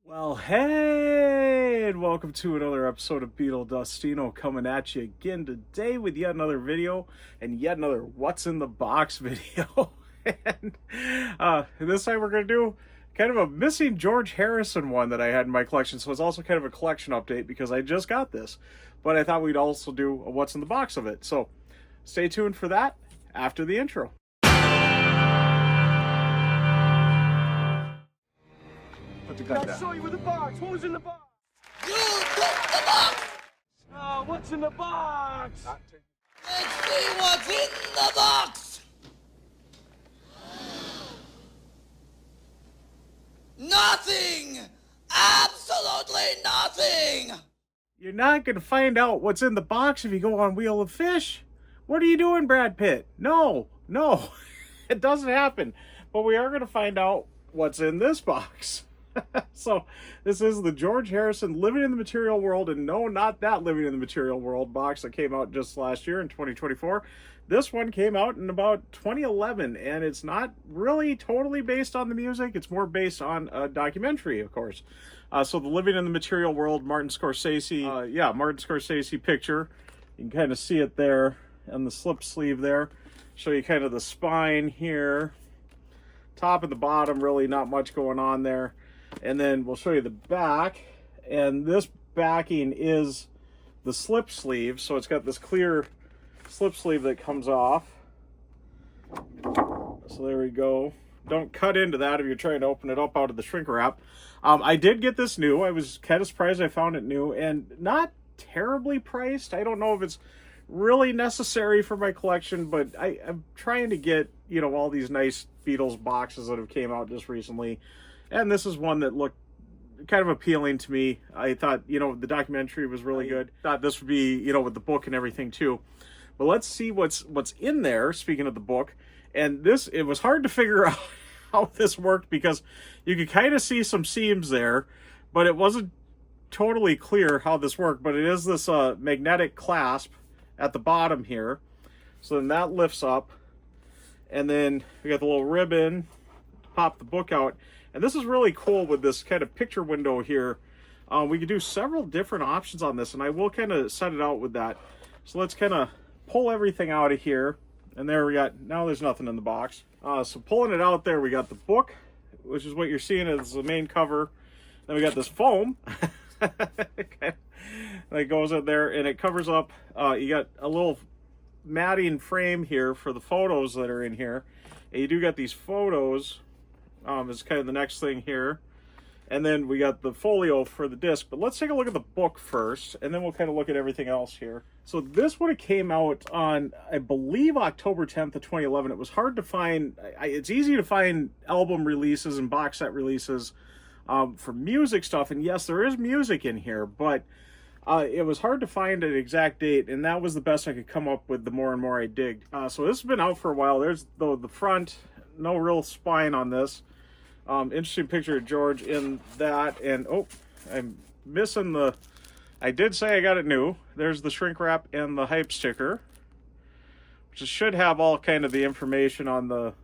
Well, hey, and welcome to another episode of Beetle Dustino, coming at you again today with yet another video and yet another What's in the Box video. And this time we're going to do kind of a missing George Harrison one that I had in my collection. So it's also kind of a collection update because I just got this. But I thought we'd also do a What's in the Box of it. So stay tuned for that after the intro. Put the gun down. I saw you with the box. What was in the box? You took the box! Oh, what's in the box? Let's see what's in the box! Nothing! Absolutely nothing! You're not going to find out what's in the box if you go on Wheel of Fish. What are you doing, Brad Pitt? No, it doesn't happen. But we are going to find out what's in this box. So this is the George Harrison Living in the Material World, and no, not that Living in the Material World box that came out just last year in 2024. This one came out in about 2011, and it's not really totally based on the music. It's more based on a documentary, of course. So the Living in the Material World, Martin Scorsese, Martin Scorsese picture. You can kind of see it there on the slip sleeve there. Show you kind of the spine here. Top and the bottom, really not much going on there. And then we'll show you the back, and this backing is the slip sleeve, so it's got this clear slip sleeve that comes off. So there we go. Don't cut into that if you're trying to open it up out of the shrink wrap. I did get this new. I was kind of surprised I found it new, and not terribly priced. I don't know if it's really necessary for my collection, but I'm trying to get, all these nice Beatles boxes that have came out just recently. And this is one that looked kind of appealing to me. I thought, the documentary was really good. Thought this would be, with the book and everything too. But let's see what's in there, speaking of the book. And it was hard to figure out how this worked because you could kind of see some seams there, but it wasn't totally clear how this worked. But it is this magnetic clasp at the bottom here. So then that lifts up. And then we got the little ribbon to pop the book out. And this is really cool with this kind of picture window here. We could do several different options on this, and I will kind of set it out with that. So let's kind of pull everything out of here. And there we got, now there's nothing in the box. So pulling it out there, we got the book, which is what you're seeing as the main cover. Then we got this foam that goes in there, and it covers up. You got a little matting frame here for the photos that are in here. And you do got these photos. Is kind of the next thing here. And then we got the folio for the disc. But let's take a look at the book first, and then we'll kind of look at everything else here. So this would have came out on, I believe, October 10th of 2011. It was hard to find. It's easy to find album releases and box set releases for music stuff. And yes, there is music in here, but it was hard to find an exact date, and that was the best I could come up with the more and more I digged. So this has been out for a while. There's the front, no real spine on this. Interesting picture of George in that, and I'm missing I did say I got it new. There's the shrink wrap and the hype sticker, which should have all kind of the information on the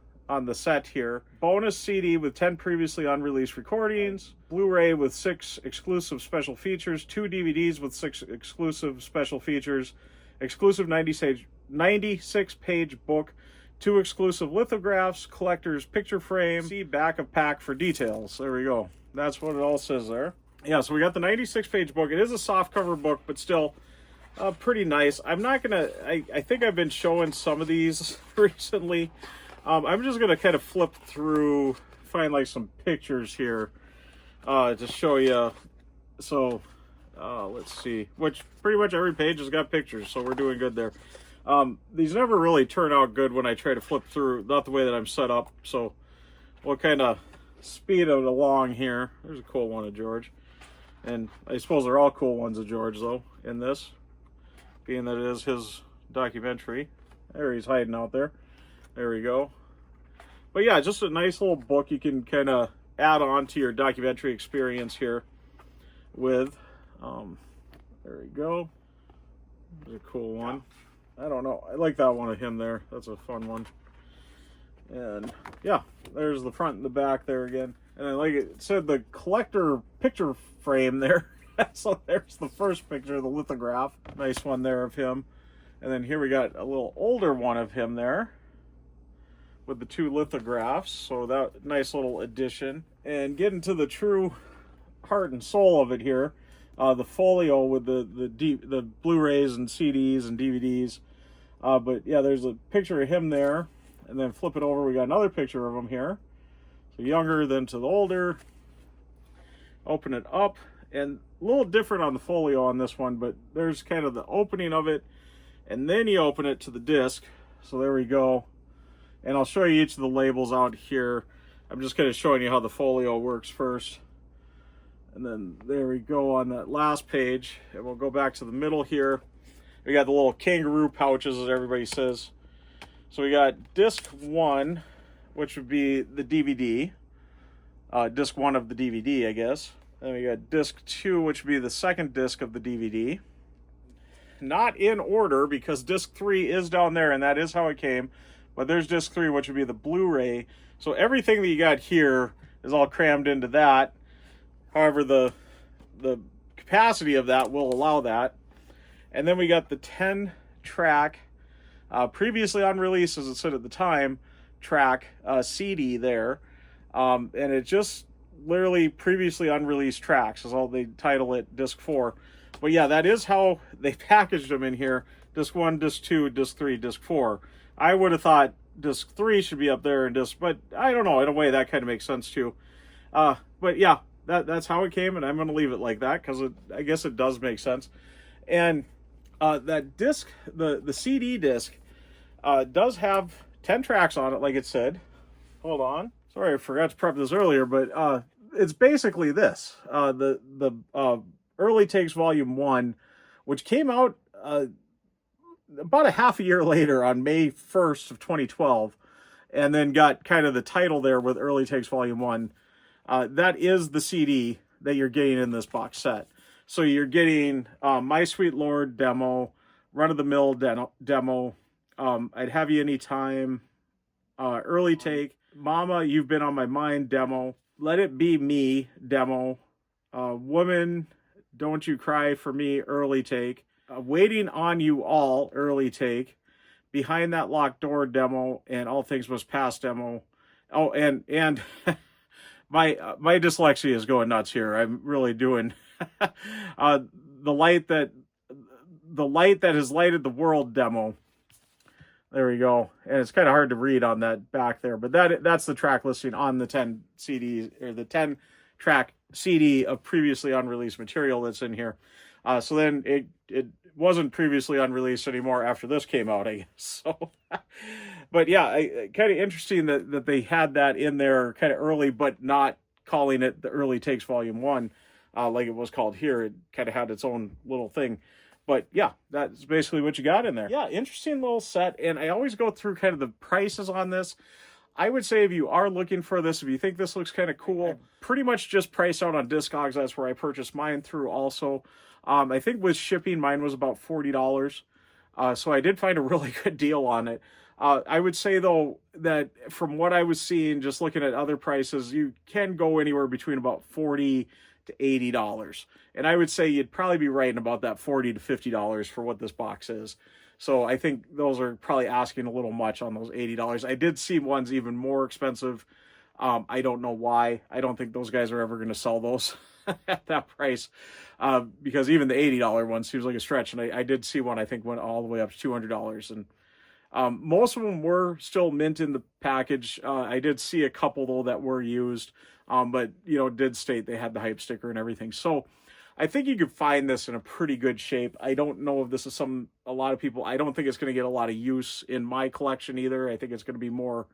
set here. Bonus CD with 10 previously unreleased recordings, Blu-ray with 6 exclusive special features, 2 DVDs with 6 exclusive special features, exclusive 96-page book, 2 exclusive lithographs, collector's picture frame, see back of pack for details. There we go. That's what it all says there. Yeah, so we got the 96-page book. It is a soft cover book, but still pretty nice. I'm not going to... I think I've been showing some of these recently. I'm just going to kind of flip through, find like some pictures here to show you. So, let's see. Which pretty much every page has got pictures, so we're doing good there. These never really turn out good when I try to flip through, not the way that I'm set up, so we'll kind of speed it along here. There's a cool one of George, and I suppose they're all cool ones of George, though, in this, being that it is his documentary. There he's hiding out there. There we go. But yeah, just a nice little book you can kind of add on to your documentary experience here with. There we go. There's a cool one. I don't know. I like that one of him there. That's a fun one. And yeah, there's the front and the back there again. And then, like it said, the collector picture frame there. So there's the first picture, the lithograph. Nice one there of him. And then here we got a little older one of him there with the 2 lithographs. So that nice little addition. And getting to the true heart and soul of it here, the folio with the Blu-rays and CDs and DVDs. But yeah, there's a picture of him there. And then flip it over, we got another picture of him here. So younger than to the older. Open it up, and a little different on the folio on this one, but there's kind of the opening of it, and then you open it to the disc. So there we go. And I'll show you each of the labels out here. I'm just kind of showing you how the folio works first. And then there we go on that last page. And we'll go back to the middle here. We got the little kangaroo pouches, as everybody says. So we got disc 1, which would be the DVD. Disc 1 of the DVD, I guess. Then we got disc 2, which would be the second disc of the DVD. Not in order, because disc 3 is down there, and that is how it came. But there's disc 3, which would be the Blu-ray. So everything that you got here is all crammed into that. However, the capacity of that will allow that. And then we got the 10-track, previously unreleased, as it said at the time, track CD there. And it just literally previously unreleased tracks is all they title it, disc 4. But yeah, that is how they packaged them in here. Disc 1, disc 2, disc 3, disc 4. I would have thought disc 3 should be up there, and but I don't know, in a way that kind of makes sense too. But yeah, that's how it came, and I'm going to leave it like that because I guess it does make sense. And that disc, the CD disc, does have 10 tracks on it, like it said. Hold on. Sorry, I forgot to prep this earlier, but it's basically this. The Early Takes Volume 1, which came out about a half a year later on May 1st of 2012, and then got kind of the title there with Early Takes Volume 1. That is the CD that you're getting in this box set. So you're getting My Sweet Lord demo, Run of the Mill demo, I'd Have You Anytime, Early Take, Mama, You've Been on My Mind demo, Let It Be Me demo, Woman, Don't You Cry for Me early take, Waiting on You All early take, Behind That Locked Door demo, and All Things Must Pass demo. Oh, and my dyslexia is going nuts here. I'm really doing the light that has lighted the world demo. There we go. And it's kind of hard to read on that back there, but that's the track listing on the 10 CDs, or the 10 track CD of previously unreleased material that's in here. So then it wasn't previously unreleased anymore after this came out, I guess. So, but yeah, kind of interesting that they had that in there kind of early, but not calling it the Early Takes Volume 1 like it was called here. It kind of had its own little thing. But yeah, that's basically what you got in there. Yeah, interesting little set. And I always go through kind of the prices on this. I would say if you are looking for this, if you think this looks kind of cool, pretty much just price out on Discogs. That's where I purchased mine through also. I think with shipping, mine was about $40. So I did find a really good deal on it. I would say, though, that from what I was seeing, just looking at other prices, you can go anywhere between about $40 to $80. And I would say you'd probably be right in about that $40 to $50 for what this box is. So I think those are probably asking a little much on those $80. I did see ones even more expensive. I don't know why. I don't think those guys are ever going to sell those at that price, because even the $80 one seems like a stretch. And I did see one, I think, went all the way up to $200. And most of them were still mint in the package. I did see a couple, though, that were used, but, did state they had the hype sticker and everything. So I think you could find this in a pretty good shape. I don't know if this is a lot of people, I don't think it's going to get a lot of use in my collection either. I think it's going to be more,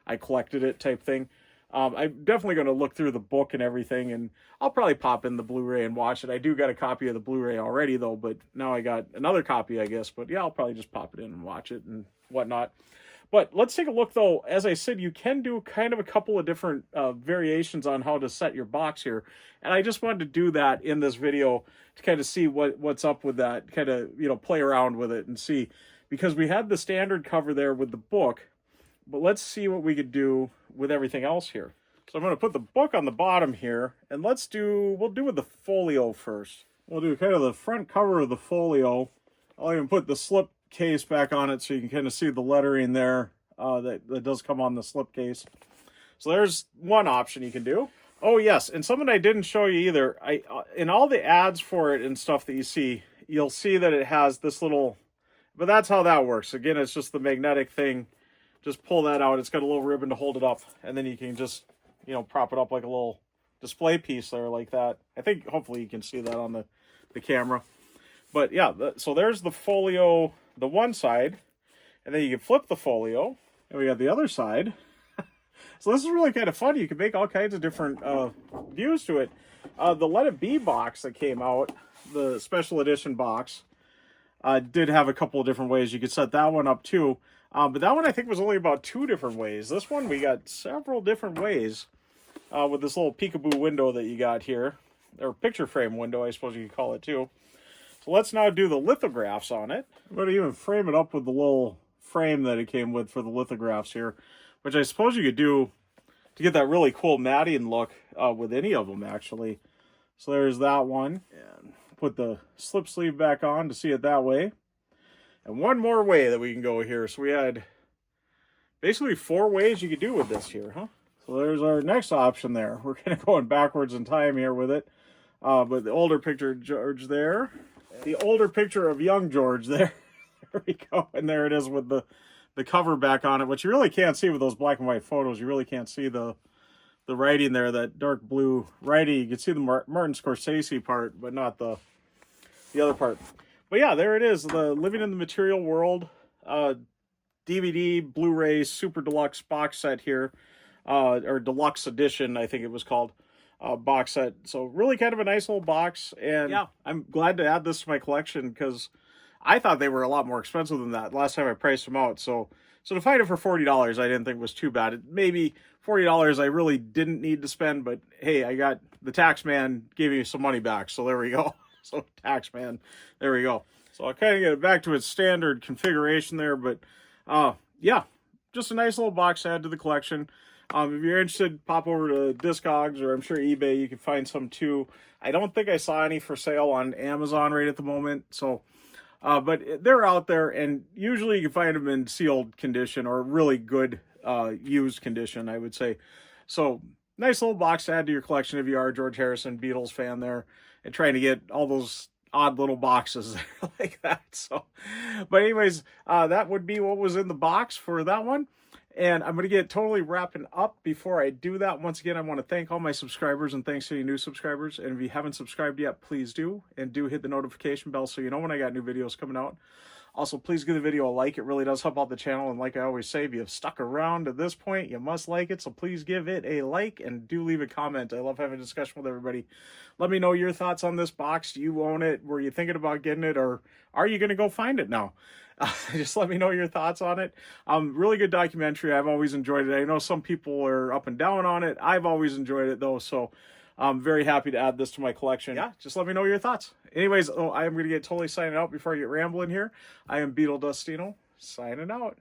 I collected it type thing. I'm definitely going to look through the book and everything, and I'll probably pop in the Blu-ray and watch it. I do got a copy of the Blu-ray already, though, but now I got another copy, I guess. But yeah, I'll probably just pop it in and watch it and whatnot. But let's take a look, though. As I said, you can do kind of a couple of different variations on how to set your box here. And I just wanted to do that in this video to kind of see what's up with that, kind of, play around with it and see. Because we had the standard cover there with the book, but let's see what we could do with everything else here. So I'm going to put the book on the bottom here, and we'll do with the folio first. We'll do kind of the front cover of the folio. I'll even put the slip case back on it so you can kind of see the lettering there that does come on the slip case. So there's one option you can do. Oh yes, and something I didn't show you either. In all the ads for it and stuff that you see, you'll see that it has this little, but that's how that works. Again, it's just the magnetic thing. Just pull that out. It's got a little ribbon to hold it up, and then you can just, you know, prop it up like a little display piece there like that. I think hopefully you can see that on the camera. But yeah, so there's the folio, the one side, and then you can flip the folio, and we got the other side. So this is really kind of fun. You can make all kinds of different views to it. The Let It Be box that came out, the special edition box, did have a couple of different ways. You could set that one up too. But that one I think was only about 2 different ways. This one we got several different ways with this little peekaboo window that you got here. Or picture frame window, I suppose you could call it too. So let's now do the lithographs on it. I'm going to even frame it up with the little frame that it came with for the lithographs here, which I suppose you could do to get that really cool matting look with any of them, actually. So there's that one. And put the slip sleeve back on to see it that way. And one more way that we can go here. So we had basically 4 ways you could do with this here, huh? So there's our next option there. We're kind of going backwards in time here with it. But the older picture of George there. The older picture of young George there. There we go. And there it is with the cover back on it, which you really can't see with those black and white photos. You really can't see the writing there, that dark blue writing. You can see the Martin Scorsese part, but not the other part. But yeah, there it is, the Living in the Material World DVD, Blu-ray, Super Deluxe box set here, or Deluxe Edition, I think it was called, box set. So really kind of a nice little box, and yeah, I'm glad to add this to my collection because I thought they were a lot more expensive than that last time I priced them out. So to find it for $40, I didn't think was too bad. Maybe $40 I really didn't need to spend, but hey, I got the tax man gave me some money back, so there we go. So tax man, there we go. So I'll kind of get it back to its standard configuration there, but yeah, just a nice little box to add to the collection. If you're interested, pop over to Discogs, or I'm sure eBay, you can find some too. I don't think I saw any for sale on Amazon right at the moment, so but they're out there, and usually you can find them in sealed condition or really good used condition, I would say. So nice little box to add to your collection if you are a George Harrison Beatles fan there and trying to get all those odd little boxes there like that. So, but anyways, that would be what was in the box for that one. And I'm going to get totally wrapping up. Before I do that, once again, I want to thank all my subscribers, and thanks to any new subscribers. And if you haven't subscribed yet, please do. And do hit the notification bell so you know when I got new videos coming out. Also, please give the video a like. It really does help out the channel. And like I always say, if you've stuck around to this point, you must like it. So please give it a like and do leave a comment. I love having a discussion with everybody. Let me know your thoughts on this box. Do you own it? Were you thinking about getting it? Or are you going to go find it now? Just let me know your thoughts on it. Really good documentary. I've always enjoyed it. I know some people are up and down on it. I've always enjoyed it though. So I'm very happy to add this to my collection. Yeah, just let me know your thoughts. Anyways, I am going to get totally signing out before I get rambling here. I am Beetle Dustino, signing out.